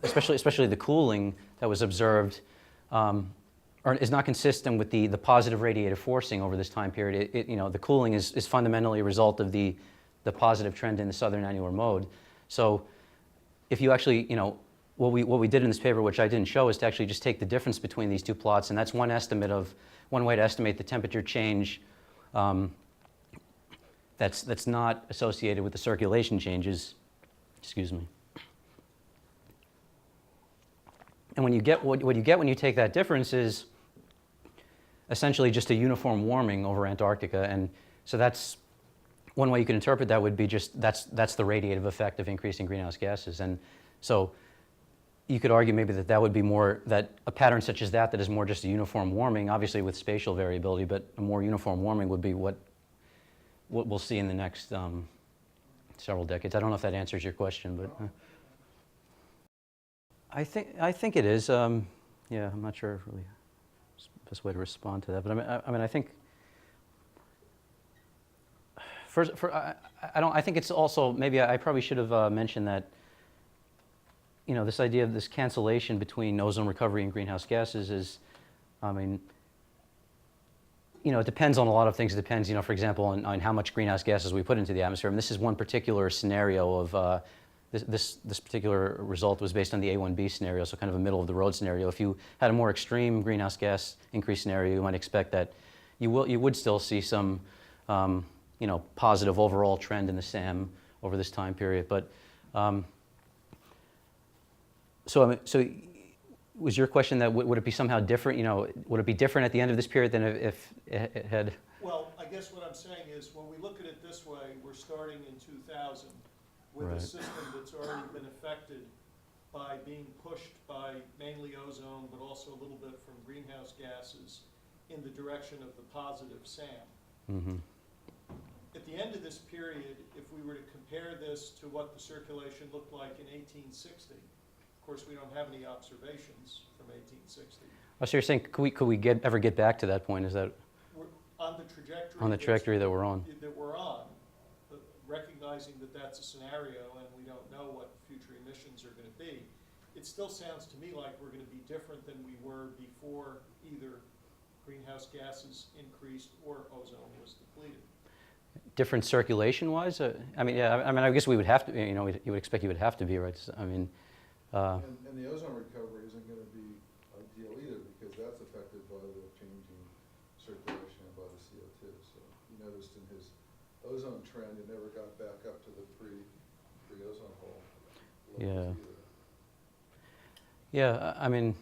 especially the cooling that was observed, is not consistent with the positive radiative forcing over this time period. The cooling is fundamentally a result of the positive trend in the southern annular mode. So if you actually, what we did in this paper, which I didn't show, is to actually just take the difference between these two plots, and that's one way to estimate the temperature change that's not associated with the circulation changes. Excuse me. And what you get when you take that difference is essentially just a uniform warming over Antarctica, and so that's one way you can interpret that would be just that's the radiative effect of increasing greenhouse gases. And so you could argue maybe that would be more, that a pattern such as that is more just a uniform warming, obviously with spatial variability, but a more uniform warming would be what we'll see in the next several decades. I don't know if that answers your question, but I think it is. Yeah, I'm not sure really the best way to respond to that, but I mean I think I think it's also, maybe I probably should have mentioned that, this idea of this cancellation between ozone recovery and greenhouse gases is, I mean, it depends on a lot of things. It depends, for example, on how much greenhouse gases we put into the atmosphere. And this is one particular scenario of, this particular result was based on the A1B scenario, so kind of a middle of the road scenario. If you had a more extreme greenhouse gas increase scenario, you might expect that you would still see some, positive overall trend in the SAM over this time period. But so was your question that would it be somehow different? Would it be different at the end of this period than if it had? Well, I guess what I'm saying is, when we look at it this way, we're starting in 2000 with Right. a system that's already been affected by being pushed by mainly ozone, but also a little bit from greenhouse gases in the direction of the positive SAM. Mm-hmm. At the end of this period, if we were to compare this to what the circulation looked like in 1860, of course, we don't have any observations from 1860. Oh, so you're saying could we ever get back to that point? Is that We're on the trajectory. on the trajectory that we're on? That we're on, but recognizing that that's a scenario and we don't know what future emissions are going to be, it still sounds to me like we're going to be different than we were before either greenhouse gases increased or ozone was depleted. Different circulation-wise? I mean, yeah. I mean, I guess we would have to. You would expect you would have to be, right? I mean. And the ozone recovery isn't going to be ideal either, because that's affected by the changing circulation and by the CO2. So you noticed in his ozone trend, it never got back up to the pre-ozone hole levels either. Yeah, I mean,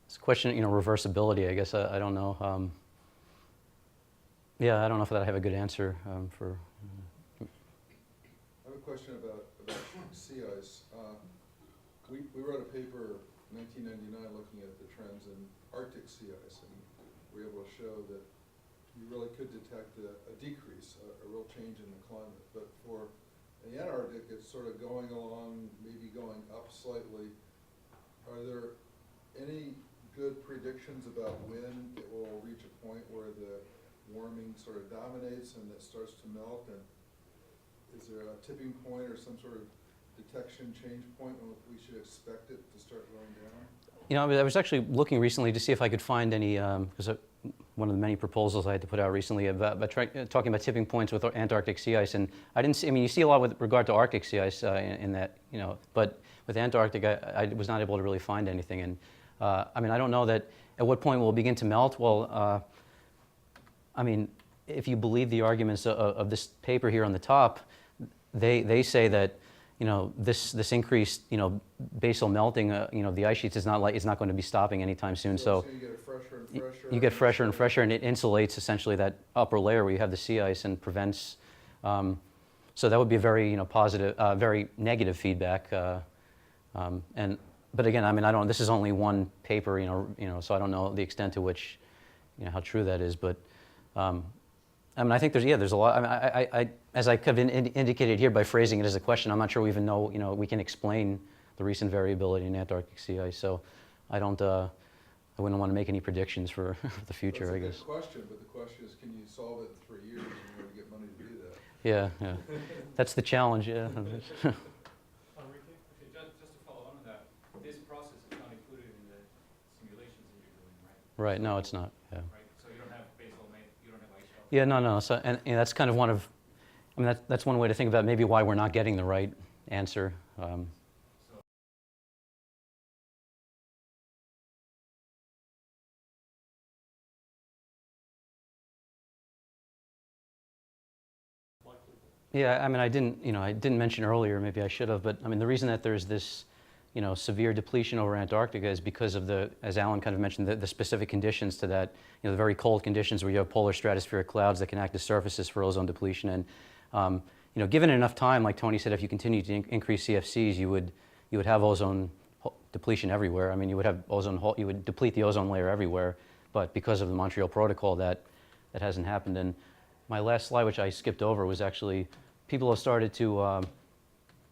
it's a question, reversibility, I guess. I don't know. Yeah, I don't know if I have a good answer for. I have a question about sea ice. We wrote a paper in 1999 looking at the trends in Arctic sea ice, and we were able to show that you really could detect a decrease, a real change in the climate. But for the Antarctic, it's sort of going along, maybe going up slightly. Are there any good predictions about when it will reach a point where the warming sort of dominates and it starts to melt? And is there a tipping point or some sort of detection change point when we should expect it to start going down? I was actually looking recently to see if I could find any, because one of the many proposals I had to put out recently about talking about tipping points with Antarctic sea ice, and I didn't see, I mean, you see a lot with regard to Arctic sea ice in that, you know, but with Antarctic, I was not able to really find anything, and I mean, I don't know that at what point will it begin to melt. Well, I mean, if you believe the arguments of this paper here on the top, they say that, you know, this increased, you know, basal melting, you know, the ice sheets is not going to be stopping anytime soon. So you get it fresher and fresher. you get fresher and fresher, and it insulates essentially that upper layer where you have the sea ice and prevents. So that would be a very, you know, positive, very negative feedback. But again, I mean, I don't. This is only one paper, you know, so I don't know the extent to which, you know, how true that is. But I mean, I think there's a lot. I mean, I as I kind of indicated here by phrasing it as a question, I'm not sure we even know, you know, we can explain the recent variability in Antarctic sea ice. So I don't. I wouldn't want to make any predictions for the future, I guess. That's a good question, but the question is, can you solve it in 3 years in order to get money to do that? Yeah. That's the challenge. Yeah. Enrique? Okay, just to follow on to that, this process is not included in the simulations that you're doing, right? Right. No, it's not. Yeah. Right, so you don't have basal you don't have ice shelf? Yeah. No. So and that's kind of one of. I mean, that's one way to think about maybe why we're not getting the right answer. Yeah, I mean, I didn't mention earlier, maybe I should have, but I mean, the reason that there's this, you know, severe depletion over Antarctica is because of the, as Alan kind of mentioned, the specific conditions to that, you know, the very cold conditions where you have polar stratospheric clouds that can act as surfaces for ozone depletion. And, you know, given enough time, like Tony said, if you continue to increase CFCs, you would have ozone depletion everywhere. I mean, you would deplete the ozone layer everywhere, but because of the Montreal Protocol, that hasn't happened. And my last slide, which I skipped over, was actually people have started to,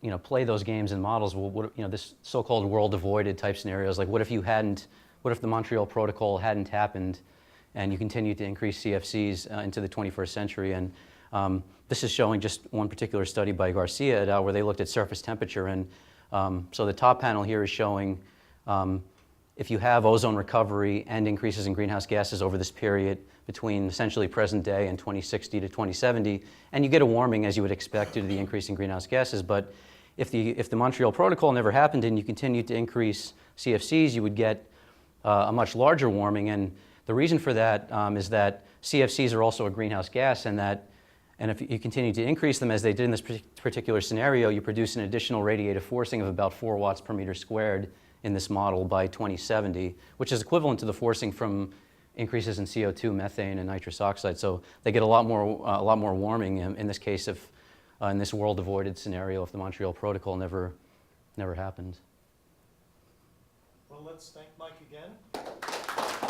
you know, play those games and models. Well, what, you know, this so-called world avoided type scenarios. Like, what if the Montreal Protocol hadn't happened, and you continued to increase CFCs into the 21st century? And this is showing just one particular study by Garcia et al., where they looked at surface temperature. And so the top panel here is showing if you have ozone recovery and increases in greenhouse gases over this period between essentially present day and 2060 to 2070, and you get a warming as you would expect due to the increase in greenhouse gases. But if the Montreal Protocol never happened and you continued to increase CFCs, you would get a much larger warming. And the reason for that is that CFCs are also a greenhouse gas, and if you continue to increase them as they did in this particular scenario, you produce an additional radiative forcing of about 4 watts per meter squared in this model by 2070, which is equivalent to the forcing from increases in CO2, methane, and nitrous oxide. So they get a lot more warming in this case if in this world avoided scenario if the Montreal Protocol never happened. Well, let's thank Mike again.